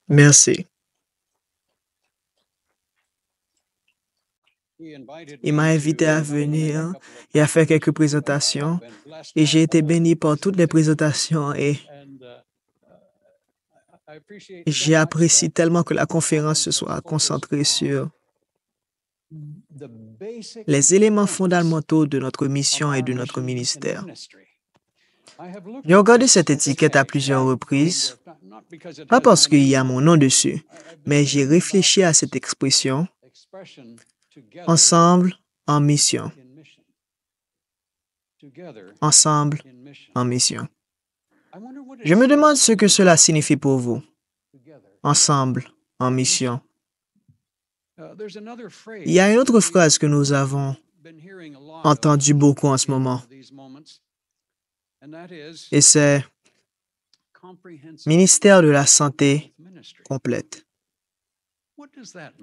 Merci. Il m'a invité à venir et à faire quelques présentations et j'ai été béni par toutes les présentations et j'ai apprécié tellement que la conférence se soit concentrée sur les éléments fondamentaux de notre mission et de notre ministère. J'ai regardé cette étiquette à plusieurs reprises, pas parce qu'il y a mon nom dessus, mais j'ai réfléchi à cette expression « ensemble en mission ». Ensemble en mission. Je me demande ce que cela signifie pour vous. Ensemble en mission. Il y a une autre phrase que nous avons entendue beaucoup en ce moment. Et c'est ministère de la santé complète.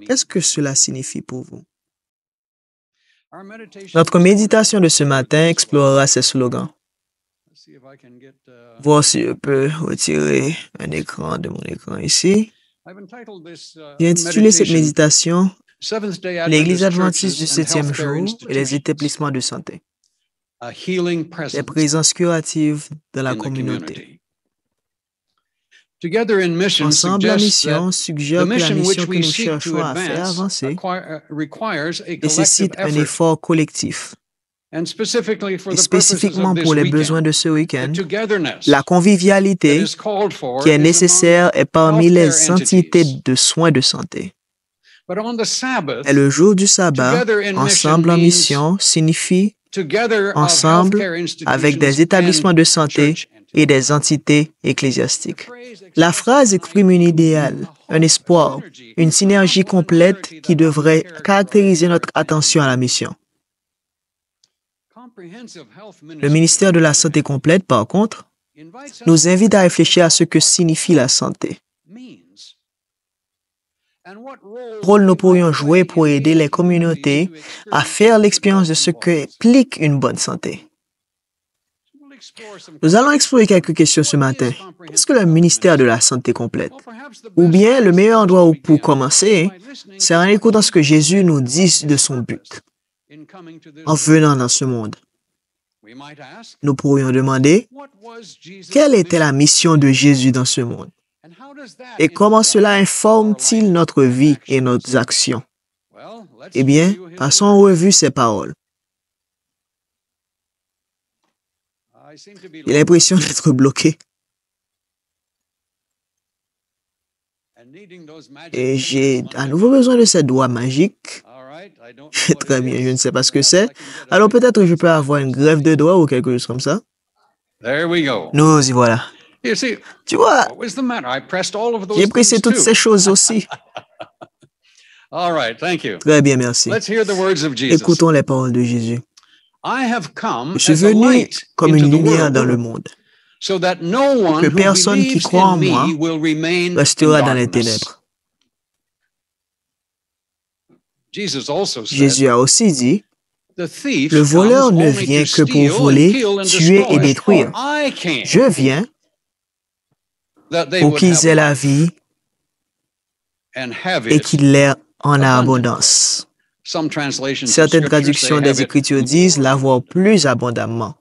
Qu'est-ce que cela signifie pour vous? Notre méditation de ce matin explorera ces slogans. Voir si je peux retirer un écran de mon écran ici. J'ai intitulé cette méditation « L'Église adventiste du 7e jour et les établissements de santé. Les présences curatives dans la communauté. » Ensemble en mission suggère que la mission que nous cherchons à faire avancer nécessite un effort collectif. Et spécifiquement pour les besoins de ce week-end, la convivialité qui est nécessaire est parmi les entités de soins de santé. Et le jour du sabbat, ensemble en mission signifie ensemble avec des établissements de santé et des entités ecclésiastiques. La phrase exprime un idéal, un espoir, une synergie complète qui devrait caractériser notre attention à la mission. Le ministère de la Santé complète, par contre, nous invite à réfléchir à ce que signifie la santé. Quel rôle nous pourrions jouer pour aider les communautés à faire l'expérience de ce qu'implique une bonne santé? Nous allons explorer quelques questions ce matin. Qu'est-ce que le ministère de la santé complète? Ou bien, le meilleur endroit pour commencer, c'est en écoutant ce que Jésus nous dit de son but en venant dans ce monde. Nous pourrions demander, quelle était la mission de Jésus dans ce monde? Et comment cela informe-t-il notre vie et nos actions? Eh bien, passons en revue ces paroles. J'ai l'impression d'être bloqué. Et j'ai à nouveau besoin de cette doigt magique. Très bien, je ne sais pas ce que c'est. Alors peut-être que je peux avoir une greffe de doigts ou quelque chose comme ça. Nous y voilà. Tu vois, j'ai pressé toutes ces choses aussi. Très bien, merci. Écoutons les paroles de Jésus. Je suis venu comme une lumière dans le monde, pour que personne qui croit en moi restera dans les ténèbres. Jésus a aussi dit, le voleur ne vient que pour voler, tuer et détruire. Je viens pour qu'ils aient la vie et qu'ils l'aient en abondance. Certaines traductions des Écritures disent l'avoir plus abondamment.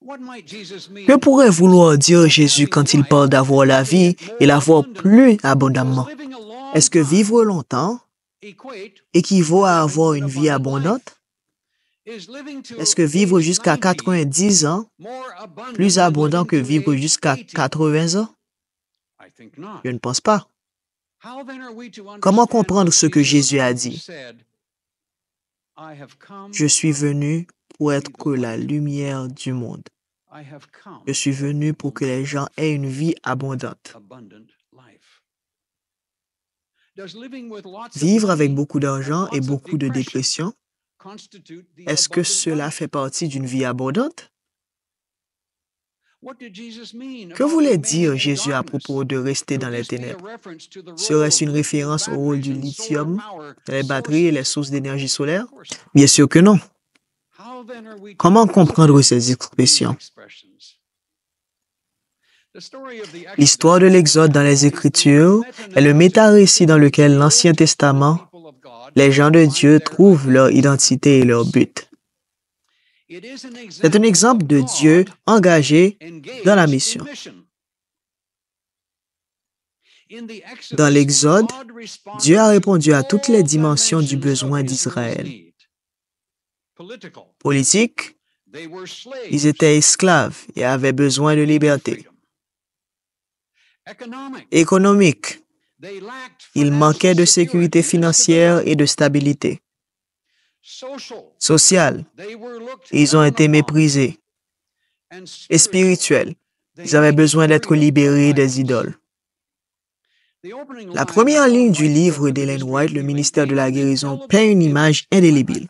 Que pourrait vouloir dire Jésus quand il parle d'avoir la vie et l'avoir plus abondamment? Est-ce que vivre longtemps équivaut à avoir une vie abondante? Est-ce que vivre jusqu'à 90 ans plus abondant que vivre jusqu'à 80 ans? Je ne pense pas. Comment comprendre ce que Jésus a dit? Je suis venu pour être que la lumière du monde. Je suis venu pour que les gens aient une vie abondante. Vivre avec beaucoup d'argent et beaucoup de dépression, est-ce que cela fait partie d'une vie abondante? Que voulait dire Jésus à propos de rester dans les ténèbres? Serait-ce une référence au rôle du lithium, les batteries et les sources d'énergie solaire? Bien sûr que non. Comment comprendre ces expressions? L'histoire de l'Exode dans les Écritures est le méta-récit dans lequel l'Ancien Testament, les gens de Dieu trouvent leur identité et leur but. C'est un exemple de Dieu engagé dans la mission. Dans l'Exode, Dieu a répondu à toutes les dimensions du besoin d'Israël. Politique, ils étaient esclaves et avaient besoin de liberté. Économique, ils manquaient de sécurité financière et de stabilité. Social, ils ont été méprisés. Et spirituel, ils avaient besoin d'être libérés des idoles. La première ligne du livre d'Ellen White, Le ministère de la guérison, peint une image indélébile.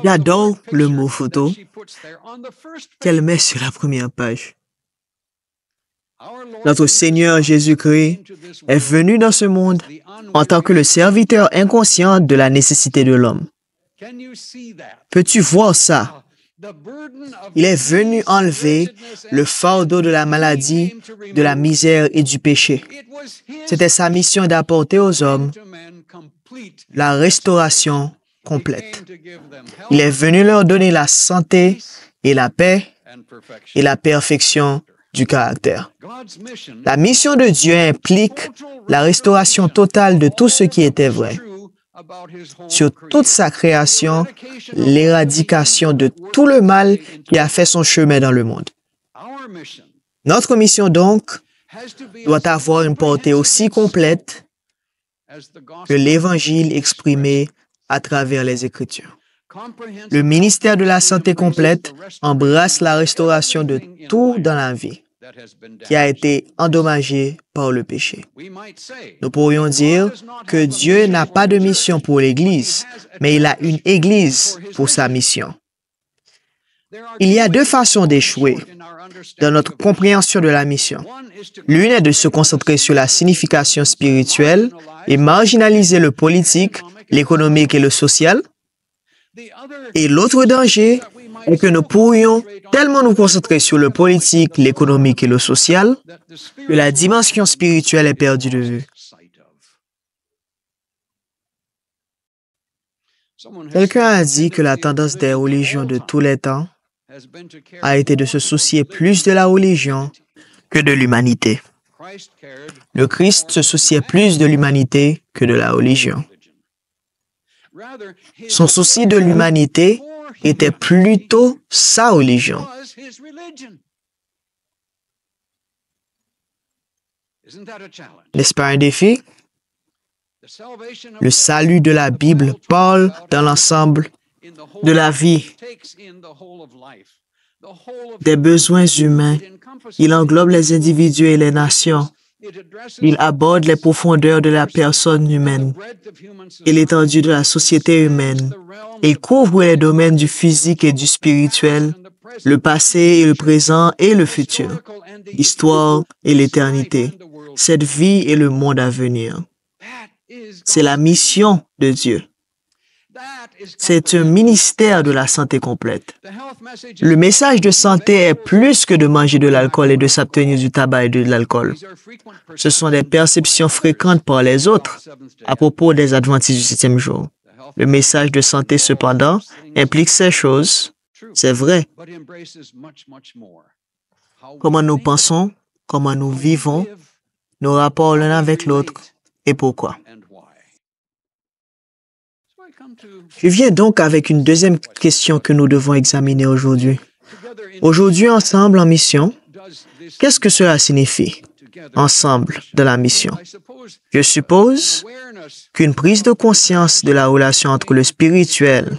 J'adore le mot photo qu'elle met sur la première page. Notre Seigneur Jésus-Christ est venu dans ce monde en tant que le serviteur inconscient de la nécessité de l'homme. Peux-tu voir ça? Il est venu enlever le fardeau de la maladie, de la misère et du péché. C'était sa mission d'apporter aux hommes la restauration complète. Il est venu leur donner la santé et la paix et la perfection du caractère. La mission de Dieu implique la restauration totale de tout ce qui était vrai. Sur toute sa création, l'éradication de tout le mal qui a fait son chemin dans le monde. Notre mission, donc, doit avoir une portée aussi complète que l'Évangile exprimé à travers les Écritures. Le ministère de la santé complète embrasse la restauration de tout dans la vie qui a été endommagé par le péché. Nous pourrions dire que Dieu n'a pas de mission pour l'Église, mais il a une Église pour sa mission. Il y a deux façons d'échouer dans notre compréhension de la mission. L'une est de se concentrer sur la signification spirituelle et marginaliser le politique, l'économique et le social. Et l'autre danger est que nous pourrions tellement nous concentrer sur le politique, l'économique et le social que la dimension spirituelle est perdue de vue. Quelqu'un a dit que la tendance des religions de tous les temps a été de se soucier plus de la religion que de l'humanité. Le Christ se souciait plus de l'humanité que de la religion. Son souci de l'humanité était plutôt sa religion. N'est-ce pas un défi? Le salut de la Bible parle dans l'ensemble de la vie, des besoins humains. Il englobe les individus et les nations. Il aborde les profondeurs de la personne humaine et l'étendue de la société humaine. Il couvre les domaines du physique et du spirituel, le passé et le présent et le futur, l'histoire et l'éternité, cette vie et le monde à venir. C'est la mission de Dieu. C'est un ministère de la santé complète. Le message de santé est plus que de manger de l'alcool et de s'abstenir du tabac et de l'alcool. Ce sont des perceptions fréquentes par les autres à propos des adventistes du 7e jour. Le message de santé, cependant, implique ces choses. C'est vrai. Comment nous pensons, comment nous vivons, nos rapports l'un avec l'autre et pourquoi. Je viens donc avec une deuxième question que nous devons examiner aujourd'hui. Aujourd'hui, ensemble en mission, qu'est-ce que cela signifie, ensemble dans la mission? Je suppose qu'une prise de conscience de la relation entre le spirituel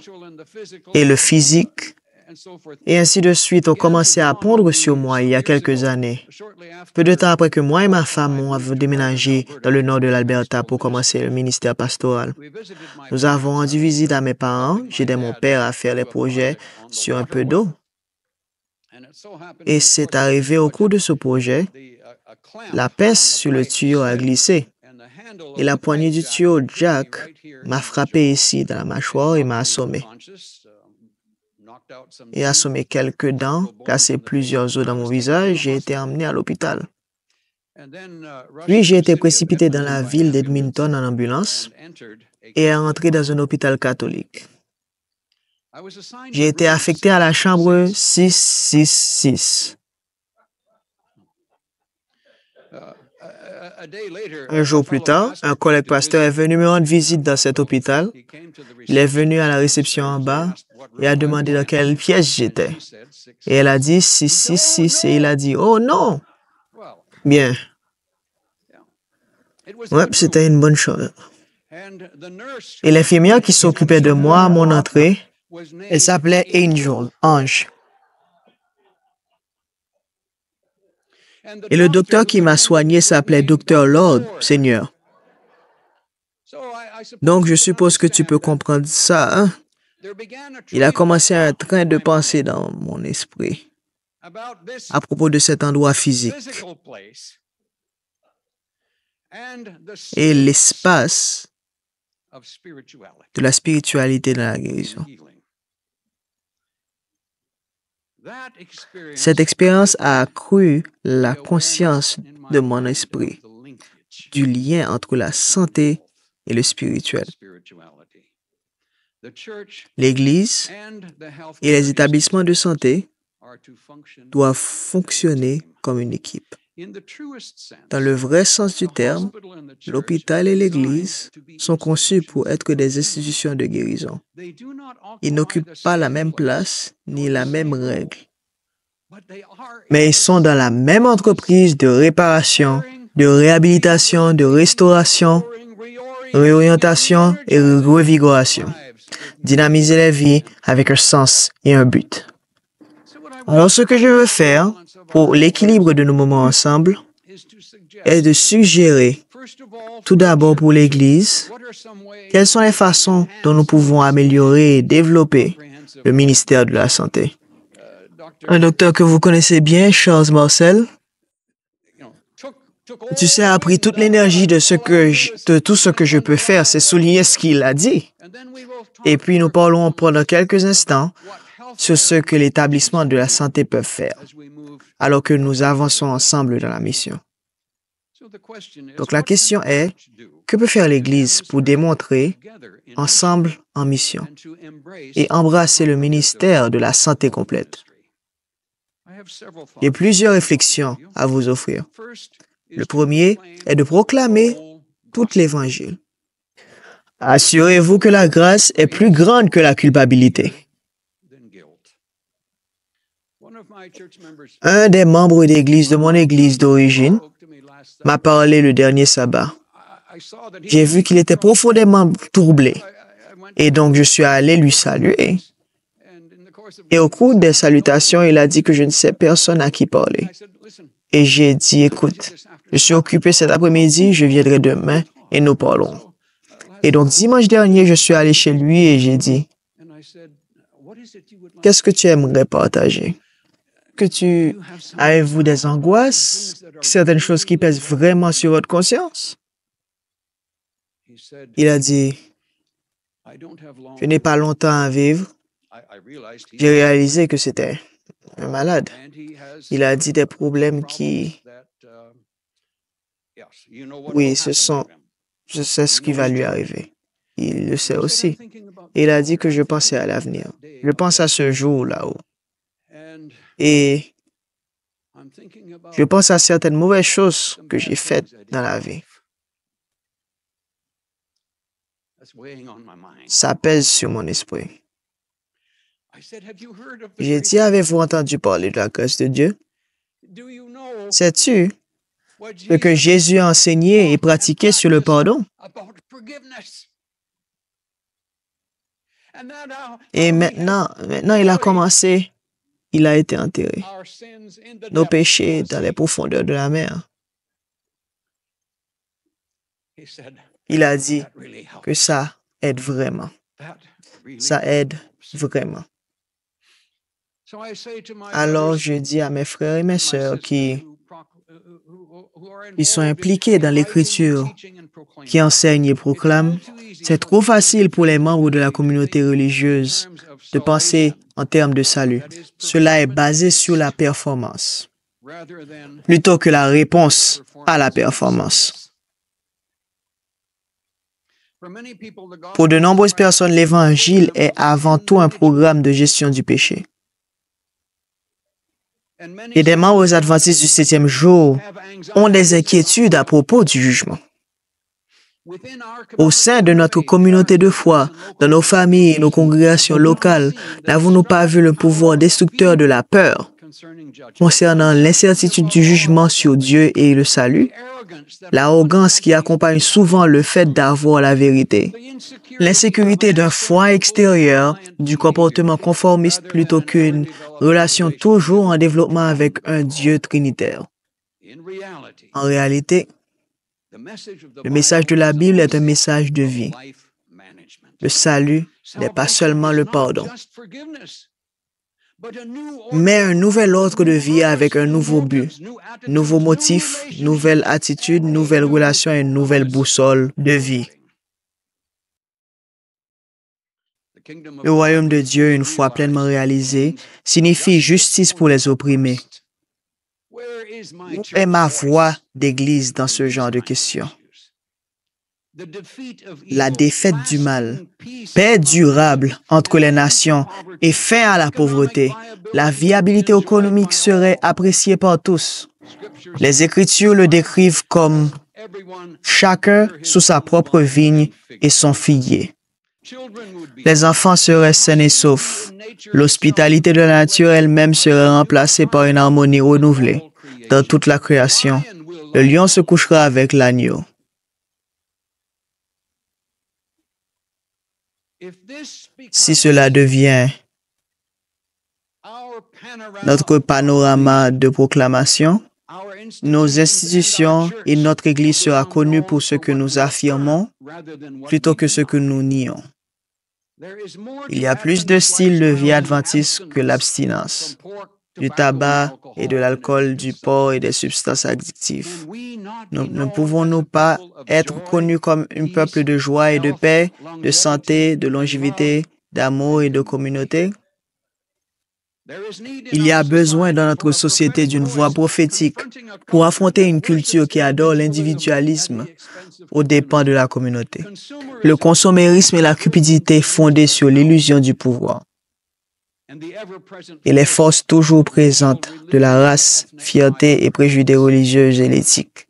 et le physique, et ainsi de suite, ont commencé à pondre sur moi il y a quelques années. Peu de temps après que moi et ma femme avons déménagé dans le nord de l'Alberta pour commencer le ministère pastoral. Nous avons rendu visite à mes parents. J'aidais mon père à faire les projets sur un peu d'eau. Et c'est arrivé au cours de ce projet, la pince sur le tuyau a glissé. Et la poignée du tuyau Jack m'a frappé ici dans la mâchoire et m'a assommé. et assommé quelques dents, cassé plusieurs os dans mon visage. J'ai été emmené à l'hôpital. Puis j'ai été précipité dans la ville d'Edmonton en ambulance et entré dans un hôpital catholique. J'ai été affecté à la chambre 666. Un jour plus tard, un collègue pasteur est venu me rendre visite dans cet hôpital. Il est venu à la réception en bas et a demandé dans quelle pièce j'étais. Et elle a dit 666 et il a dit « Oh non! » Bien. Ouais, c'était une bonne chose. Et l'infirmière qui s'occupait de moi à mon entrée, elle s'appelait Angel, Ange. Et le docteur qui m'a soigné s'appelait Dr. Lord, Seigneur. Donc, je suppose que tu peux comprendre ça, hein? Il a commencé un train de pensée dans mon esprit à propos de cet endroit physique et l'espace de la spiritualité dans la guérison. Cette expérience a accru la conscience de mon esprit du lien entre la santé et le spirituel. L'Église et les établissements de santé doivent fonctionner comme une équipe. Dans le vrai sens du terme, l'hôpital et l'Église sont conçus pour être des institutions de guérison. Ils n'occupent pas la même place ni la même règle, mais ils sont dans la même entreprise de réparation, de réhabilitation, de restauration, réorientation et revigoration. Dynamiser la vie avec un sens et un but. Alors, ce que je veux faire pour l'équilibre de nos moments ensemble est de suggérer, tout d'abord pour l'Église, quelles sont les façons dont nous pouvons améliorer et développer le ministère de la Santé. Un docteur que vous connaissez bien, Charles Marcel, tu sais, a pris toute l'énergie de tout ce que je peux faire, c'est souligner ce qu'il a dit. Et puis nous parlons pendant quelques instants sur ce que l'établissement de la santé peut faire, alors que nous avançons ensemble dans la mission. Donc la question est, que peut faire l'Église pour démontrer, ensemble en mission, et embrasser le ministère de la santé complète? J'ai plusieurs réflexions à vous offrir. Le premier est de proclamer tout l'Évangile. Assurez-vous que la grâce est plus grande que la culpabilité. Un des membres d'église de mon église d'origine m'a parlé le dernier sabbat. J'ai vu qu'il était profondément troublé et donc je suis allé lui saluer. Et au cours des salutations, il a dit que je ne sais personne à qui parler. Et j'ai dit, écoute, je suis occupé cet après-midi, je viendrai demain et nous parlons. Et donc, dimanche dernier, je suis allé chez lui et j'ai dit, qu'est-ce que tu aimerais partager? Avez-vous des angoisses, certaines choses qui pèsent vraiment sur votre conscience? Il a dit, je n'ai pas longtemps à vivre. J'ai réalisé que c'était un malade. Il a dit des problèmes qui... Oui, je sais ce qui va lui arriver. Il le sait aussi. Il a dit que je pensais à l'avenir. Je pense à ce jour là-haut. Et je pense à certaines mauvaises choses que j'ai faites dans la vie. Ça pèse sur mon esprit. J'ai dit, avez-vous entendu parler de la grâce de Dieu? Sais-tu ce que Jésus a enseigné et pratiqué sur le pardon? Et maintenant, il a commencé, il a été enterré. Nos péchés dans les profondeurs de la mer. Il a dit que ça aide vraiment. Ça aide vraiment. Alors, je dis à mes frères et mes sœurs qui Ils sont impliqués dans l'écriture, qui enseignent et proclament. C'est trop facile pour les membres de la communauté religieuse de penser en termes de salut. Cela est basé sur la performance, plutôt que la réponse à la performance. Pour de nombreuses personnes, l'Évangile est avant tout un programme de gestion du péché. Et des membres adventistes du 7e jour ont des inquiétudes à propos du jugement. Au sein de notre communauté de foi, dans nos familles et nos congrégations locales, n'avons-nous pas vu le pouvoir destructeur de la peur concernant l'incertitude du jugement sur Dieu et le salut, l'arrogance qui accompagne souvent le fait d'avoir la vérité, l'insécurité d'un foi extérieur, du comportement conformiste plutôt qu'une relation toujours en développement avec un Dieu trinitaire. En réalité, le message de la Bible est un message de vie. Le salut n'est pas seulement le pardon, mais un nouvel ordre de vie avec un nouveau but, nouveau motif, nouvelle attitude, nouvelle relation et une nouvelle boussole de vie. Le royaume de Dieu, une fois pleinement réalisé, signifie justice pour les opprimés. Où est ma voix d'Église dans ce genre de questions? La défaite du mal, paix durable entre les nations et fin à la pauvreté. La viabilité économique serait appréciée par tous. Les Écritures le décrivent comme chacun sous sa propre vigne et son figuier. Les enfants seraient sains et saufs. L'hospitalité de la nature elle-même serait remplacée par une harmonie renouvelée. Dans toute la création, le lion se couchera avec l'agneau. Si cela devient notre panorama de proclamation, nos institutions et notre Église sera connue pour ce que nous affirmons plutôt que ce que nous nions. Il y a plus de styles de vie adventistes que l'abstinence, du tabac et de l'alcool, du porc et des substances addictives. Ne pouvons-nous pas être connus comme un peuple de joie et de paix, de santé, de longévité, d'amour et de communauté? Il y a besoin dans notre société d'une voix prophétique pour affronter une culture qui adore l'individualisme aux dépens de la communauté. Le consommérisme et la cupidité fondés sur l'illusion du pouvoir. Et les forces toujours présentes de la race, fierté et préjugés religieux et l'éthique.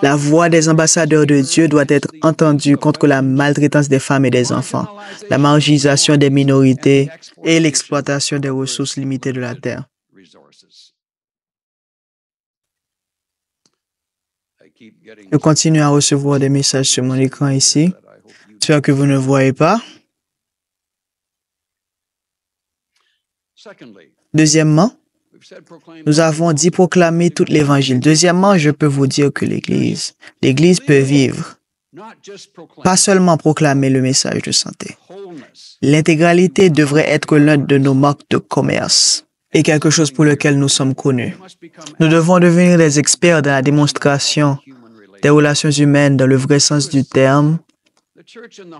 La voix des ambassadeurs de Dieu doit être entendue contre la maltraitance des femmes et des enfants, la marginalisation des minorités et l'exploitation des ressources limitées de la terre. Je continue à recevoir des messages sur mon écran ici. J'espère que vous ne voyez pas. Deuxièmement, nous avons dit proclamer tout l'Évangile. Deuxièmement, je peux vous dire que l'Église peut vivre, pas seulement proclamer le message de santé. L'intégralité devrait être l'un de nos marques de commerce et quelque chose pour lequel nous sommes connus. Nous devons devenir des experts dans la démonstration des relations humaines dans le vrai sens du terme.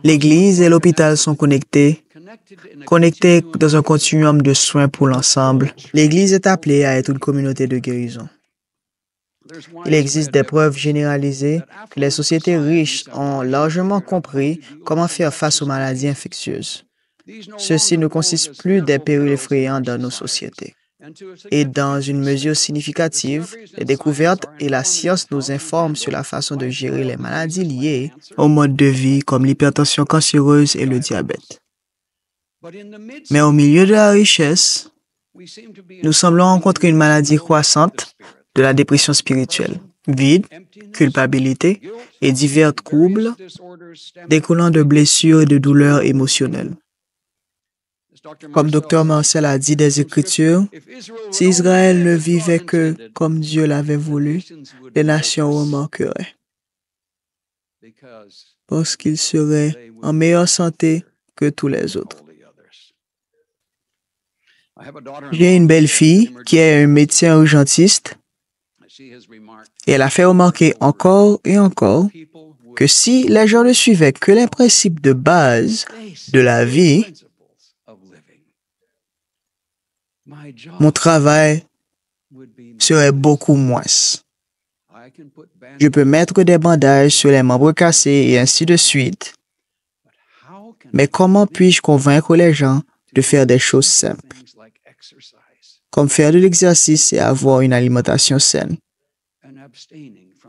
L'Église et l'hôpital sont connectés dans un continuum de soins pour l'ensemble. L'Église est appelée à être une communauté de guérison. Il existe des preuves généralisées que les sociétés riches ont largement compris comment faire face aux maladies infectieuses. Ceci ne consiste plus des périls effrayants dans nos sociétés. Et dans une mesure significative, les découvertes et la science nous informent sur la façon de gérer les maladies liées au mode de vie comme l'hypertension cancéreuse et le diabète. Mais au milieu de la richesse, nous semblons rencontrer une maladie croissante de la dépression spirituelle, vide, culpabilité et divers troubles découlant de blessures et de douleurs émotionnelles. Comme Dr. Marcel a dit des Écritures, si Israël ne vivait que comme Dieu l'avait voulu, les nations remarqueraient, parce qu'ils seraient en meilleure santé que tous les autres. J'ai une belle-fille qui est un médecin urgentiste et elle a fait remarquer encore et encore que si les gens ne suivaient que les principes de base de la vie, mon travail serait beaucoup moins. Je peux mettre des bandages sur les membres cassés et ainsi de suite. Mais comment puis-je convaincre les gens de faire des choses simples, comme faire de l'exercice et avoir une alimentation saine,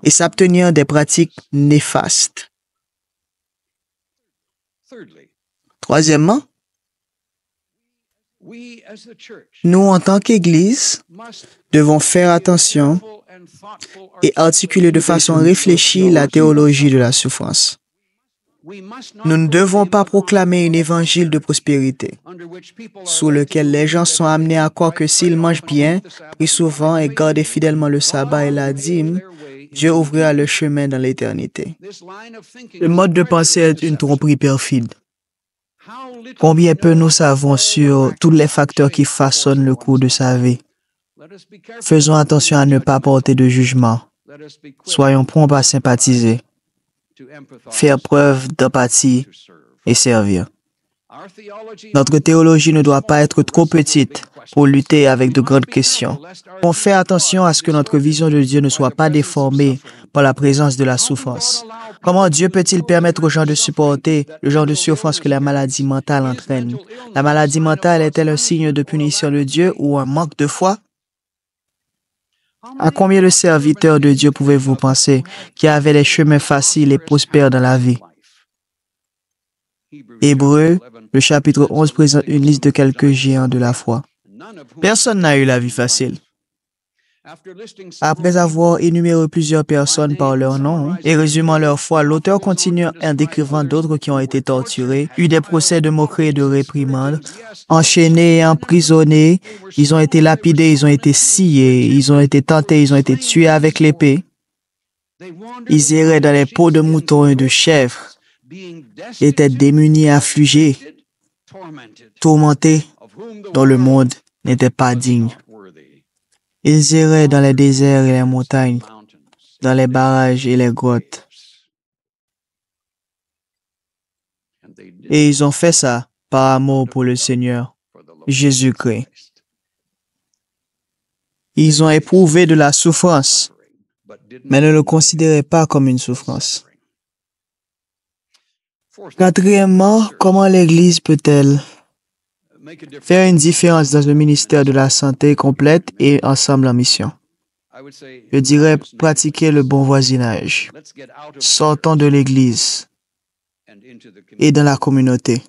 et s'abstenir des pratiques néfastes? Troisièmement, nous, en tant qu'Église, devons faire attention et articuler de façon réfléchie la théologie de la souffrance. Nous ne devons pas proclamer un évangile de prospérité, sous lequel les gens sont amenés à croire que s'ils mangent bien, prient souvent et gardent fidèlement le sabbat et la dîme, Dieu ouvrira le chemin dans l'éternité. Le mode de pensée est une tromperie perfide. Combien peu nous savons sur tous les facteurs qui façonnent le cours de sa vie. Faisons attention à ne pas porter de jugement. Soyons prompts à sympathiser, faire preuve d'empathie et servir. Notre théologie ne doit pas être trop petite pour lutter avec de grandes questions. On fait attention à ce que notre vision de Dieu ne soit pas déformée par la présence de la souffrance. Comment Dieu peut-il permettre aux gens de supporter le genre de souffrance que la maladie mentale entraîne? La maladie mentale est-elle un signe de punition de Dieu ou un manque de foi? À combien de serviteurs de Dieu pouvez-vous penser qui avaient des chemins faciles et prospères dans la vie? Hébreux, le chapitre 11 présente une liste de quelques géants de la foi. Personne n'a eu la vie facile. Après avoir énuméré plusieurs personnes par leur nom et résumant leur foi, l'auteur continue en décrivant d'autres qui ont été torturés, eu des procès de moquerie et de réprimandes, enchaînés et emprisonnés, ils ont été lapidés, ils ont été sciés, ils ont été tentés, ils ont été tués avec l'épée. Ils erraient dans les peaux de moutons et de chèvres, étaient démunis et affligés, tourmentés, dont le monde n'était pas digne. Ils erraient dans les déserts et les montagnes, dans les barrages et les grottes. Et ils ont fait ça par amour pour le Seigneur, Jésus-Christ. Ils ont éprouvé de la souffrance, mais ne le considéraient pas comme une souffrance. Quatrièmement, comment l'Église peut-elle faire une différence dans un ministère de la santé complète et ensemble en mission? Je dirais pratiquer le bon voisinage. Sortons de l'Église et dans la communauté.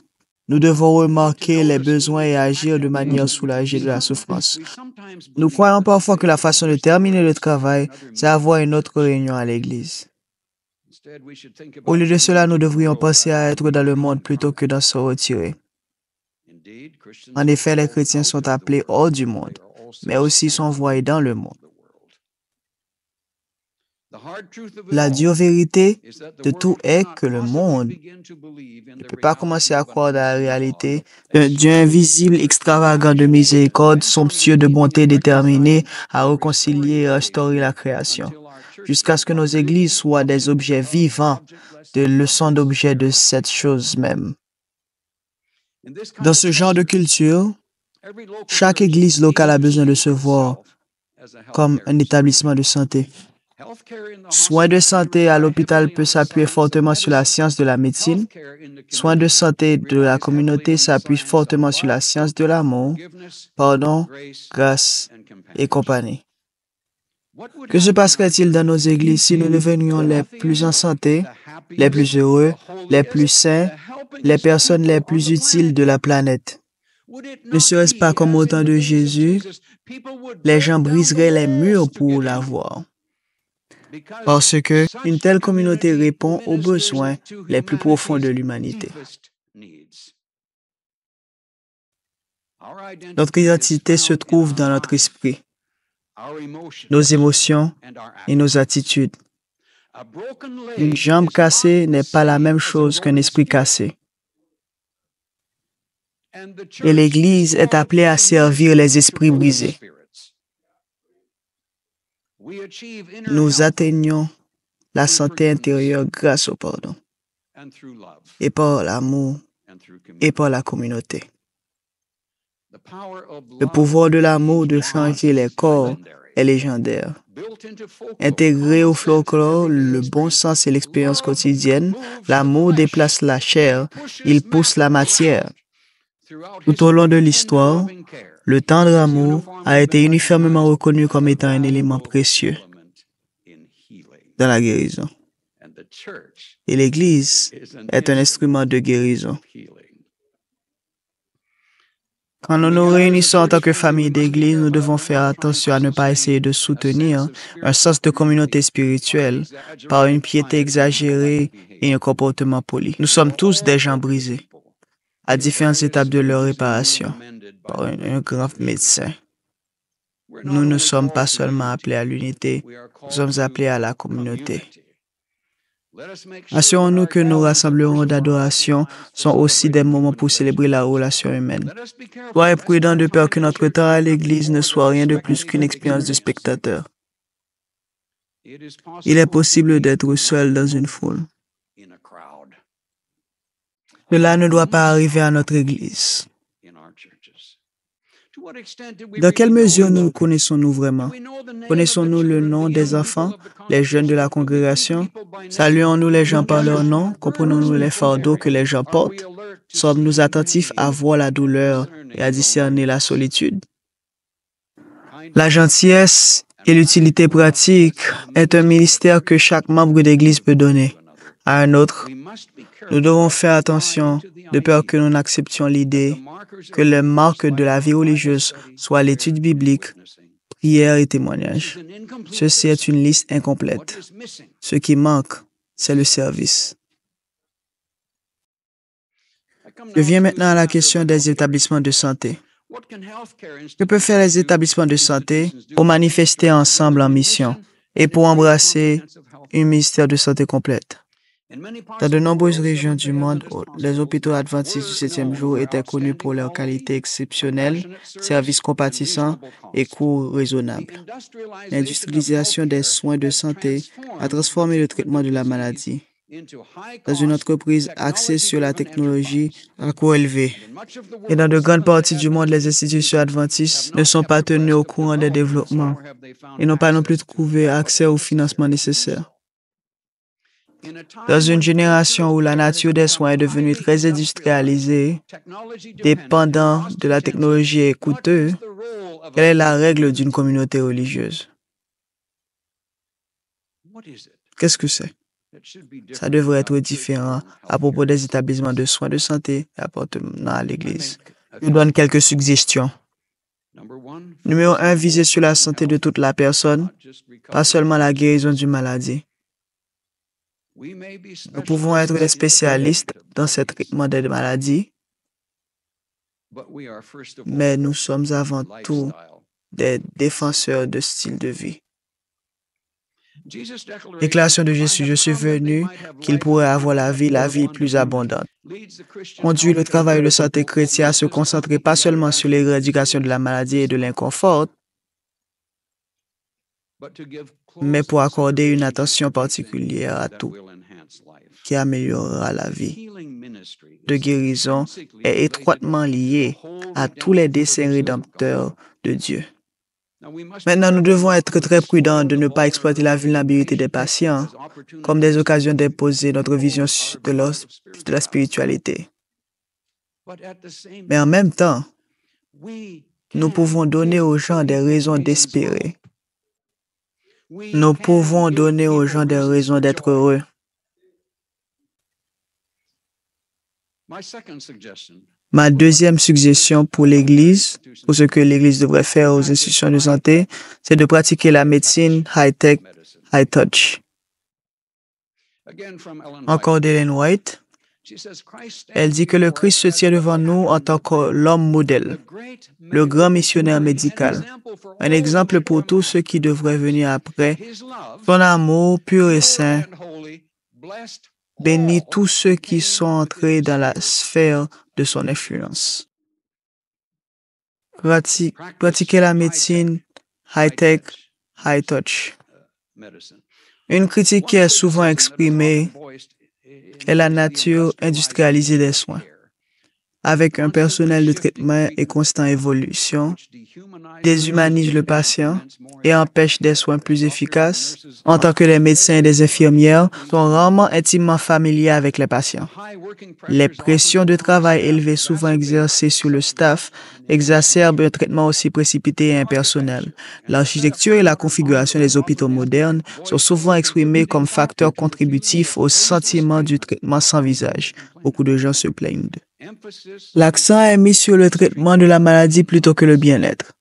Nous devons remarquer les besoins et agir de manière soulagée de la souffrance. Nous croyons parfois que la façon de terminer le travail, c'est avoir une autre réunion à l'Église. Au lieu de cela, nous devrions penser à être dans le monde plutôt que d'en se retirer. En effet, les chrétiens sont appelés hors du monde, mais aussi sont envoyés dans le monde. La dure vérité de tout est que le monde ne peut pas commencer à croire dans la réalité d'un Dieu invisible, extravagant de miséricorde, somptueux de bonté, déterminé à réconcilier et restaurer la création, jusqu'à ce que nos églises soient des objets vivants de leçons d'objets de cette chose même. Dans ce genre de culture, chaque église locale a besoin de se voir comme un établissement de santé. Soins de santé à l'hôpital peut s'appuyer fortement sur la science de la médecine. Soins de santé de la communauté s'appuient fortement sur la science de l'amour, pardon, grâce et compagnie. Que se passerait-il dans nos églises si nous devenions les plus en santé, les plus heureux, les plus sains, les personnes les plus utiles de la planète? Ne serait-ce pas comme au temps de Jésus, les gens briseraient les murs pour la voir? Parce que une telle communauté répond aux besoins les plus profonds de l'humanité. Notre identité se trouve dans notre esprit, nos émotions et nos attitudes. Une jambe cassée n'est pas la même chose qu'un esprit cassé. Et l'Église est appelée à servir les esprits brisés. Nous atteignons la santé intérieure grâce au pardon, et par l'amour, et par la communauté. Le pouvoir de l'amour de changer les corps est légendaire. Intégré au folklore, le bon sens et l'expérience quotidienne, l'amour déplace la chair, il pousse la matière. Tout au long de l'histoire, le tendre amour a été uniformément reconnu comme étant un élément précieux dans la guérison. Et l'Église est un instrument de guérison. Quand nous nous réunissons en tant que famille d'Église, nous devons faire attention à ne pas essayer de soutenir un sens de communauté spirituelle par une piété exagérée et un comportement poli. Nous sommes tous des gens brisés, à différentes étapes de leur réparation, par un grand médecin. Nous ne sommes pas seulement appelés à l'unité, nous sommes appelés à la communauté. Assurons-nous que nos rassemblements d'adoration sont aussi des moments pour célébrer la relation humaine. Soyez prudents de peur que notre temps à l'Église ne soit rien de plus qu'une expérience de spectateur. Il est possible d'être seul dans une foule. Cela ne doit pas arriver à notre Église. Dans quelle mesure nous connaissons-nous vraiment? Connaissons-nous le nom des enfants, les jeunes de la congrégation? Saluons-nous les gens par leur nom? Comprenons-nous les fardeaux que les gens portent? Sommes-nous attentifs à voir la douleur et à discerner la solitude? La gentillesse et l'utilité pratique est un ministère que chaque membre d'Église peut donner à un autre. Nous devons faire attention de peur que nous n'acceptions l'idée que les marques de la vie religieuse soient l'étude biblique, prière et témoignage. Ceci est une liste incomplète. Ce qui manque, c'est le service. Je viens maintenant à la question des établissements de santé. Que peuvent faire les établissements de santé pour manifester ensemble en mission et pour embrasser un ministère de santé complète? Dans de nombreuses régions du monde, les hôpitaux adventistes du 7e jour étaient connus pour leur qualité exceptionnelle, services compatissants et coûts raisonnables. L'industrialisation des soins de santé a transformé le traitement de la maladie dans une entreprise axée sur la technologie à coût élevé. Et dans de grandes parties du monde, les institutions adventistes ne sont pas tenues au courant des développements et n'ont pas non plus trouvé accès au financement nécessaire. Dans une génération où la nature des soins est devenue très industrialisée, dépendant de la technologie et coûteux, quelle est la règle d'une communauté religieuse? Qu'est-ce que c'est? Ça devrait être différent à propos des établissements de soins de santé appartenant à l'Église. Je vous donne quelques suggestions. Numéro 1, viser sur la santé de toute la personne, pas seulement la guérison d'une maladie. Nous pouvons être des spécialistes dans ce traitement des maladies, mais nous sommes avant tout des défenseurs de style de vie. Déclaration de Jésus, je suis venu qu'il pourrait avoir la vie plus abondante. Conduit le travail de santé chrétien à se concentrer pas seulement sur l'éradication de la maladie et de l'inconfort, mais pour accorder une attention particulière à tout qui améliorera la vie. De guérison est étroitement lié à tous les desseins rédempteurs de Dieu. Maintenant, nous devons être très prudents de ne pas exploiter la vulnérabilité des patients comme des occasions d'imposer notre vision de la spiritualité. Mais en même temps, nous pouvons donner aux gens des raisons d'espérer. Nous pouvons donner aux gens des raisons d'être heureux. Ma deuxième suggestion pour l'Église, pour ce que l'Église devrait faire aux institutions de santé, c'est de pratiquer la médecine high-tech, high-touch. Encore d'Ellen White, elle dit que le Christ se tient devant nous en tant que l'homme modèle, le grand missionnaire médical, un exemple pour tous ceux qui devraient venir après. Son amour pur et saint bénit tous ceux qui sont entrés dans la sphère de son influence. pratiquer la médecine high-tech, high-touch. Une critique qui est souvent exprimée est la nature industrialisée des soins. Avec un personnel de traitement et constante évolution, déshumanise le patient et empêche des soins plus efficaces, en tant que les médecins et les infirmières sont rarement intimement familiers avec les patients. Les pressions de travail élevées souvent exercées sur le staff exacerbent un traitement aussi précipité et impersonnel. L'architecture et la configuration des hôpitaux modernes sont souvent exprimées comme facteurs contributifs au sentiment du traitement sans visage. Beaucoup de gens se plaignent d'eux. L'accent est mis sur le traitement de la maladie plutôt que le bien-être.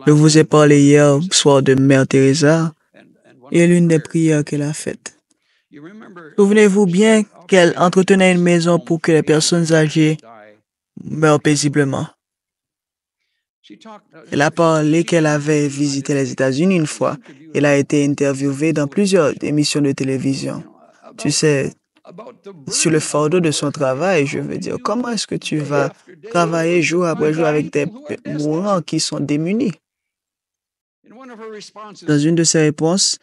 Je vous ai parlé hier soir de Mère Teresa et l'une des prières qu'elle a faites. Souvenez-vous bien qu'elle entretenait une maison pour que les personnes âgées meurent paisiblement. Elle a parlé qu'elle avait visité les États-Unis une fois. Elle a été interviewée dans plusieurs émissions de télévision. Tu sais, sur le fardeau de son travail, je veux dire, comment est-ce que tu vas travailler jour après jour avec des mourants qui sont démunis? Dans une de ses réponses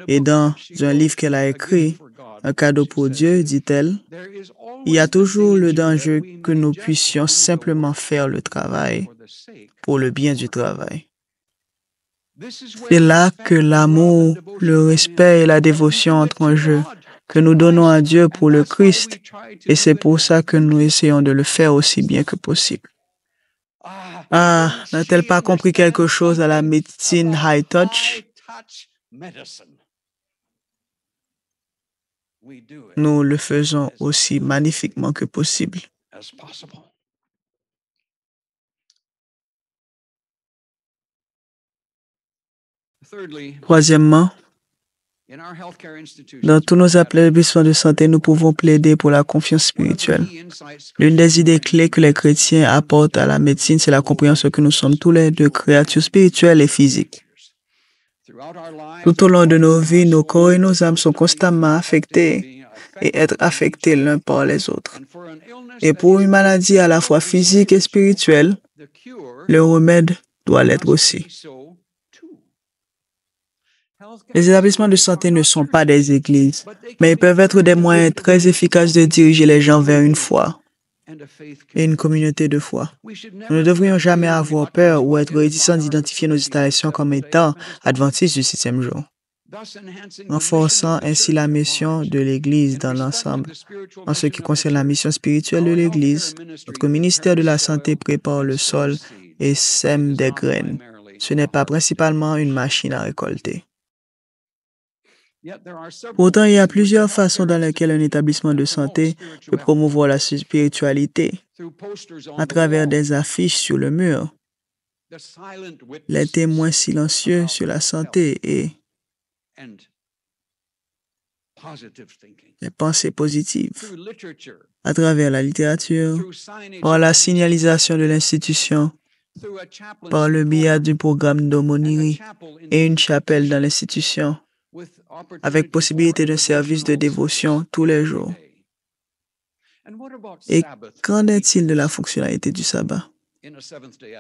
et dans un livre qu'elle a écrit, Un cadeau pour Dieu, dit-elle, il y a toujours le danger que nous puissions simplement faire le travail pour le bien du travail. C'est là que l'amour, le respect et la dévotion entrent en jeu, que nous donnons à Dieu pour le Christ, et c'est pour ça que nous essayons de le faire aussi bien que possible. Ah, n'a-t-elle pas compris quelque chose à la médecine high-touch? Nous le faisons aussi magnifiquement que possible. Troisièmement, dans tous nos établissements de santé, nous pouvons plaider pour la confiance spirituelle. L'une des idées clés que les chrétiens apportent à la médecine, c'est la compréhension que nous sommes tous les deux créatures spirituelles et physiques. Tout au long de nos vies, nos corps et nos âmes sont constamment affectés et être affectés l'un par les autres. Et pour une maladie à la fois physique et spirituelle, le remède doit l'être aussi. Les établissements de santé ne sont pas des églises, mais ils peuvent être des moyens très efficaces de diriger les gens vers une foi et une communauté de foi. Nous ne devrions jamais avoir peur ou être réticents d'identifier nos installations comme étant adventistes du 6e jour, renforçant ainsi la mission de l'Église dans l'ensemble. En ce qui concerne la mission spirituelle de l'Église, notre ministère de la Santé prépare le sol et sème des graines. Ce n'est pas principalement une machine à récolter. Pourtant, il y a plusieurs façons dans lesquelles un établissement de santé peut promouvoir la spiritualité, à travers des affiches sur le mur, les témoins silencieux sur la santé et les pensées positives, à travers la littérature, par la signalisation de l'institution, par le biais du programme d'aumônerie et une chapelle dans l'institution, avec possibilité d'un service de dévotion tous les jours. Et qu'en est-il de la fonctionnalité du sabbat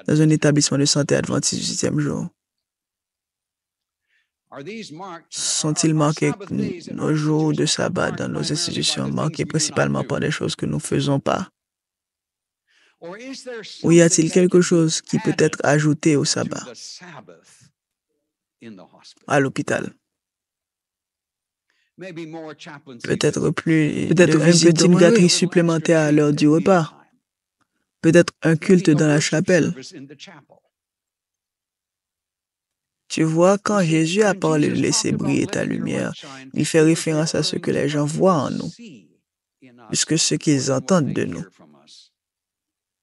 dans un établissement de santé adventiste du 6e jour? Sont-ils marqués, nos jours de sabbat dans nos institutions, marqués principalement par des choses que nous ne faisons pas? Ou y a-t-il quelque chose qui peut être ajouté au sabbat, à l'hôpital? Peut-être une petite gâterie supplémentaire à l'heure du repas. Peut-être un culte dans la chapelle. Tu vois, quand Jésus a parlé de laisser briller ta lumière, il fait référence à ce que les gens voient en nous, plus que ce qu'ils entendent de nous.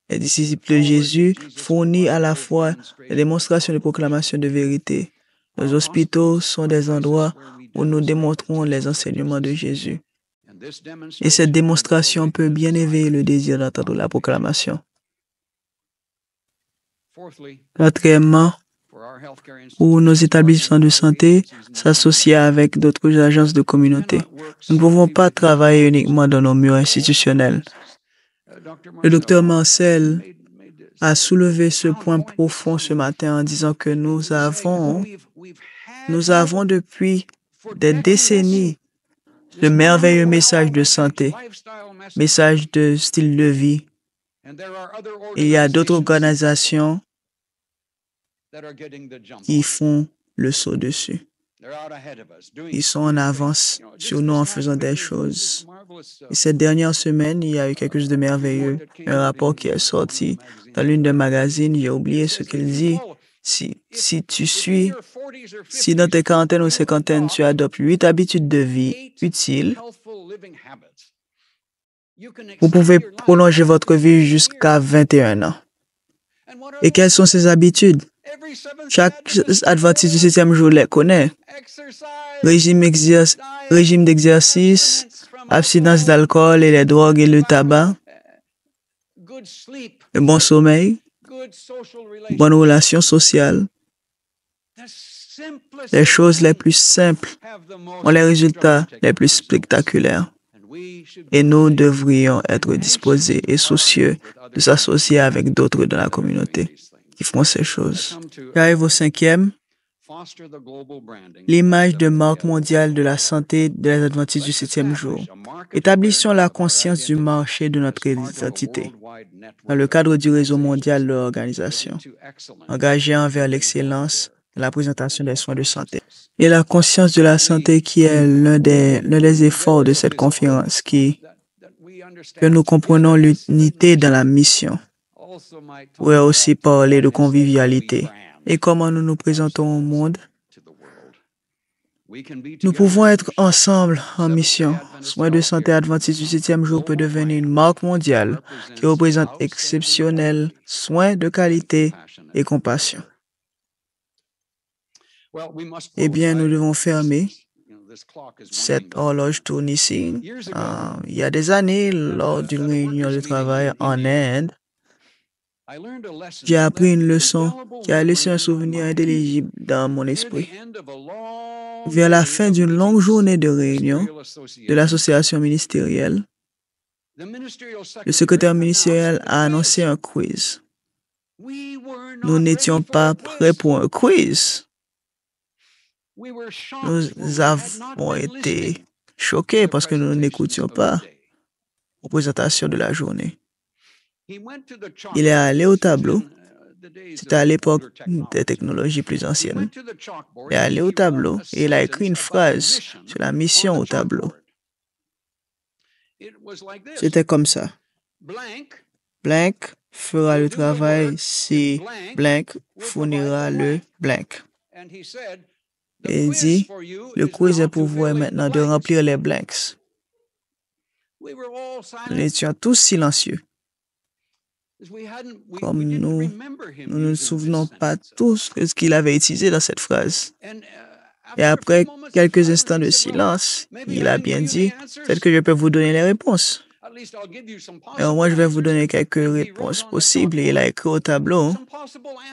Les disciples de Jésus fournissent à la fois les démonstrations de proclamation de vérité. Nos hôpitaux sont des endroits où nous démontrons les enseignements de Jésus. Et cette démonstration peut bien éveiller le désir d'entendre la proclamation. Quatrièmement, où nos établissements de santé s'associent avec d'autres agences de communauté. Nous ne pouvons pas travailler uniquement dans nos murs institutionnels. Le docteur Marcel a soulevé ce point profond ce matin en disant que nous avons depuis des décennies de merveilleux messages de santé, messages de style de vie. Et il y a d'autres organisations qui font le saut dessus. Ils sont en avance sur nous en faisant des choses. Et cette dernière semaine, il y a eu quelque chose de merveilleux. Un rapport qui est sorti dans l'une des magazines, j'ai oublié ce qu'il dit. Si dans tes quarantaines ou cinquantaines, tu adoptes 8 habitudes de vie utiles, vous pouvez prolonger votre vie jusqu'à 21 ans. Et quelles sont ces habitudes? Chaque adventiste du 7e jour les connaît. Régime d'exercice, abstinence d'alcool et les drogues et le tabac, le bon sommeil, bonnes relations sociales. Les choses les plus simples ont les résultats les plus spectaculaires. Et nous devrions être disposés et soucieux de s'associer avec d'autres dans la communauté qui font ces choses. J'arrive au 5e. L'image de marque mondiale de la santé des adventistes du 7e jour. Établissons la conscience du marché de notre identité dans le cadre du réseau mondial de l'organisation, engagé envers l'excellence dans la présentation des soins de santé. Et la conscience de la santé qui est l'un des efforts de cette conférence, que nous comprenons l'unité dans la mission. On pourrait aussi parler de convivialité et comment nous nous présentons au monde. Nous pouvons être ensemble en mission. Soins de santé adventiste du 7e jour peut devenir une marque mondiale qui représente exceptionnels soins de qualité et compassion. Eh bien, nous devons fermer. Cette horloge tourne ici. Il y a des années, lors d'une réunion de travail en Inde, j'ai appris une leçon qui a laissé un souvenir indélébile dans mon esprit. Vers la fin d'une longue journée de réunion de l'association ministérielle, le secrétaire ministériel a annoncé un quiz. Nous n'étions pas prêts pour un quiz. Nous avons été choqués parce que nous n'écoutions pas la présentation de la journée. Il est allé au tableau. C'était à l'époque des technologies plus anciennes. Il est allé au tableau et il a écrit une phrase sur la mission au tableau. C'était comme ça. Blank fera le travail si blank fournira le blank. Et il dit, le quiz est pour vous maintenant de remplir les blanks. Nous étions tous silencieux. Comme nous ne nous souvenons pas tous de ce qu'il avait utilisé dans cette phrase. Et après quelques instants de silence, il a bien dit, peut-être que je peux vous donner les réponses. Et au moins, je vais vous donner quelques réponses possibles. Et il a écrit au tableau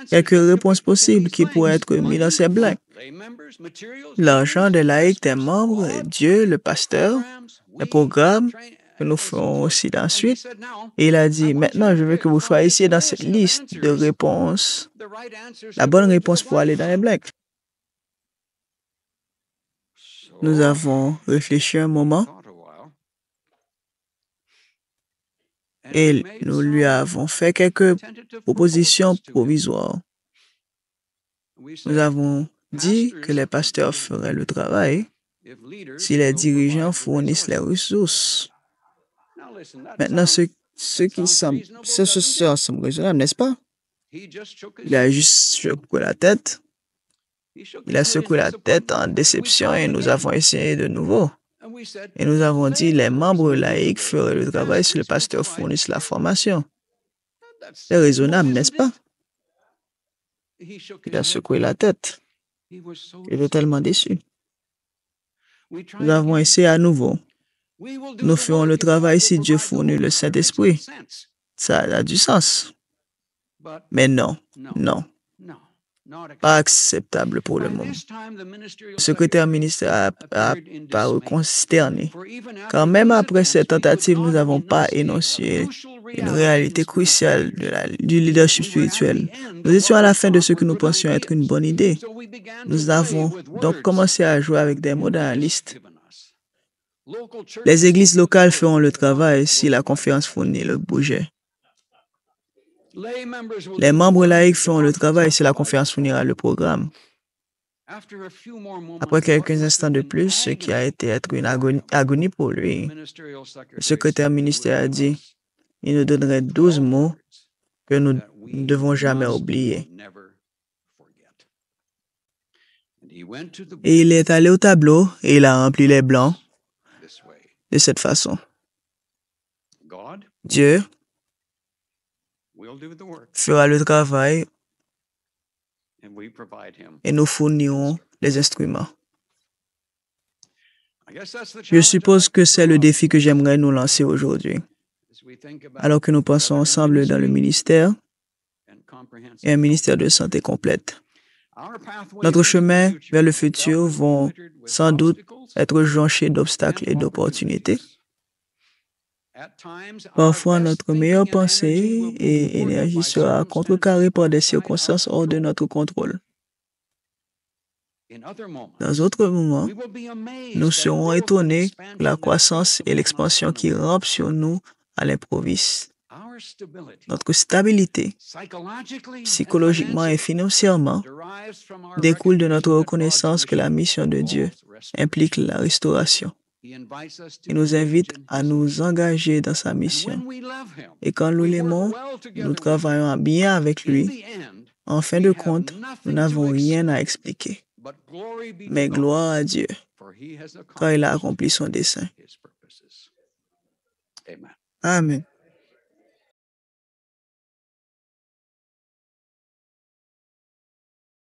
quelques réponses possibles qui pourraient être mises dans ces blancs. L'argent des laïcs, des membres, Dieu, le pasteur, les programmes que nous ferons aussi ensuite. Et il a dit, maintenant, je veux que vous choisissiez dans cette liste de réponses la bonne réponse pour aller dans les blancs. Nous avons réfléchi un moment et nous lui avons fait quelques propositions provisoires. Nous avons dit que les pasteurs feraient le travail si les dirigeants fournissent les ressources. Maintenant, ce qui semble raisonnable, n'est-ce pas? Il a juste secoué la tête. Il a secoué la tête en déception et nous avons essayé de nouveau. Et nous avons dit, les membres laïcs feraient le travail si le pasteur fournisse la formation. C'est raisonnable, n'est-ce pas? Il a secoué la tête. Il était tellement déçu. Nous avons essayé à nouveau. Nous ferons le travail si Dieu fournit le Saint-Esprit. Ça a du sens. Mais non, non. pas acceptable pour le moment. Le secrétaire ministériel a paru consterné, car même après cette tentative, nous n'avons pas énoncé une réalité cruciale du leadership spirituel. Nous étions à la fin de ce que nous pensions être une bonne idée. Nous avons donc commencé à jouer avec des mots dans la liste. Les églises locales feront le travail si la conférence fournit le budget. Les membres laïcs feront le travail si la conférence fournira le programme. Après quelques instants de plus, ce qui a été être une agonie pour lui, le secrétaire ministériel a dit, il nous donnerait 12 mots que nous ne devons jamais oublier. Et il est allé au tableau et il a rempli les blancs de cette façon. Dieu fera le travail et nous fournirons les instruments. Je suppose que c'est le défi que j'aimerais nous lancer aujourd'hui. Alors que nous pensons ensemble dans le ministère et un ministère de santé complète. Notre chemin vers le futur vont sans doute être jonchés d'obstacles et d'opportunités. Parfois, notre meilleure pensée et énergie sera contrecarrée par des circonstances hors de notre contrôle. Dans d'autres moments, nous serons étonnés de la croissance et l'expansion qui rampent sur nous à l'improviste. Notre stabilité, psychologiquement et financièrement, découle de notre reconnaissance que la mission de Dieu implique la restauration. Il nous invite à nous engager dans sa mission. Et quand nous l'aimons, nous travaillons bien avec lui. En fin de compte, nous n'avons rien à expliquer. Mais gloire à Dieu, car il a accompli son dessein. Amen.